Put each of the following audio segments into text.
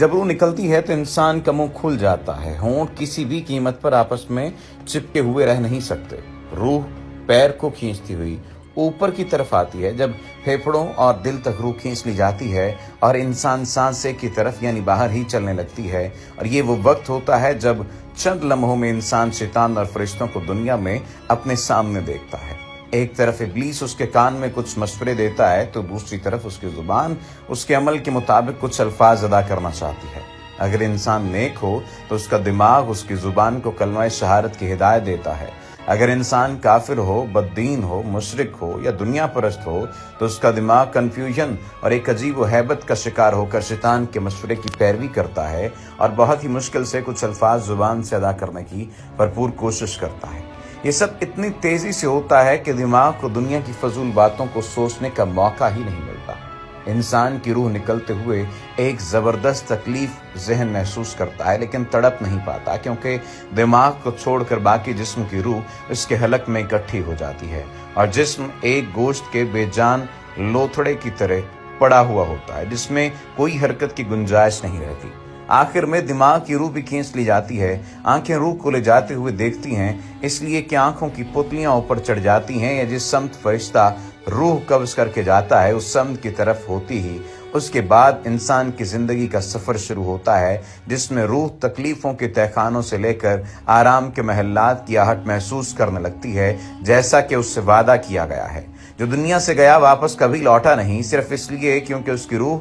جب روح نکلتی ہے تو انسان کا منہ کھل جاتا ہے، ہونٹ کسی بھی قیمت پر آپس میں چپکے ہوئے رہ نہیں سکتے۔ روح پیر کو کھینچتی ہوئی اوپر کی طرف آتی ہے، جب پھیپھڑوں اور دل تک روح کھینچ لی جاتی ہے اور انسان سانسے کی طرف یعنی باہر ہی چلنے لگتی ہے، اور یہ وہ وقت ہوتا ہے جب چند لمحوں میں انسان شیطان اور فرشتوں کو دنیا میں اپنے سامنے دیکھتا ہے۔ ایک طرف ابلیس اس کے کان میں کچھ مشورے دیتا ہے تو دوسری طرف اس کی زبان اس کے عمل کے مطابق کچھ الفاظ ادا کرنا چاہتی ہے۔ اگر انسان نیک ہو تو اس کا دماغ اس کی زبان کو کلمہ شہادت کی ہدایت دیتا ہے۔ اگر انسان کافر ہو، بددین ہو، مشرک ہو یا دنیا پرست ہو تو اس کا دماغ کنفیوژن اور ایک عجیب و ہیبت کا شکار ہو کر شیطان کے مشورے کی پیروی کرتا ہے اور بہت ہی مشکل سے کچھ الفاظ زبان سے ادا کرنے کی بھرپور کوشش کرتا ہے۔ یہ سب اتنی تیزی سے ہوتا ہے کہ دماغ کو دنیا کی فضول باتوں کو سوچنے کا موقع ہی نہیں ملتا۔ انسان کی روح نکلتے ہوئے ایک زبردست تکلیف ذہن محسوس کرتا ہے، لیکن تڑپ نہیں پاتا کیونکہ دماغ کو چھوڑ کر باقی جسم کی روح اس کے حلق میں اکٹھی ہو جاتی ہے اور جسم ایک گوشت کے بے جان لوتھڑے کی طرح پڑا ہوا ہوتا ہے جس میں کوئی حرکت کی گنجائش نہیں رہتی۔ آخر میں دماغ کی روح بھی کھینچ لی جاتی ہے، آنکھیں روح کو لے جاتے ہوئے دیکھتی ہیں، اس لیے کہ آنکھوں کی پتلیاں اوپر چڑھ جاتی ہیں یا جس سمت فرشتہ روح قبض کر کے جاتا ہے اس سمت کی طرف ہوتی ہی اس کے بعد انسان کی زندگی کا سفر شروع ہوتا ہے، جس میں روح تکلیفوں کے تہخانوں سے لے کر آرام کے محلات کی آہٹ محسوس کرنے لگتی ہے، جیسا کہ اس سے وعدہ کیا گیا ہے۔ جو دنیا سے گیا واپس کبھی لوٹا نہیں، صرف اس لیے کیونکہ اس کی روح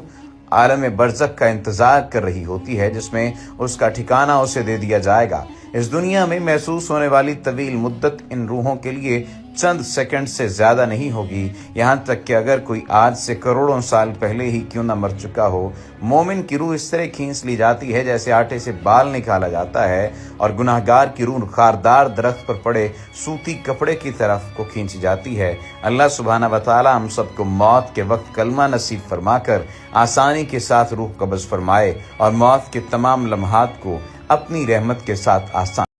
عالم برزخ کا انتظار کر رہی ہوتی ہے جس میں اس کا ٹھکانہ اسے دے دیا جائے گا۔ اس دنیا میں محسوس ہونے والی طویل مدت ان روحوں کے لیے چند سیکنڈ سے زیادہ نہیں ہوگی، یہاں تک کہ اگر کوئی آج سے کروڑوں سال پہلے ہی کیوں نہ مر چکا ہو، مومن کی روح اس طرح کھینچ لی جاتی ہے جیسے آٹے سے بال نکالا جاتا ہے، اور گناہگار کی روح خاردار درخت پر پڑے سوتی کپڑے کی طرف کو کھینچی جاتی ہے۔ اللہ سبحانہ و تعالی ہم سب کو موت کے وقت کلمہ نصیب فرما کر آسانی کے ساتھ روح قبض فرمائے اور موت کے تمام لمحات کو اپنی رحمت کے ساتھ آسان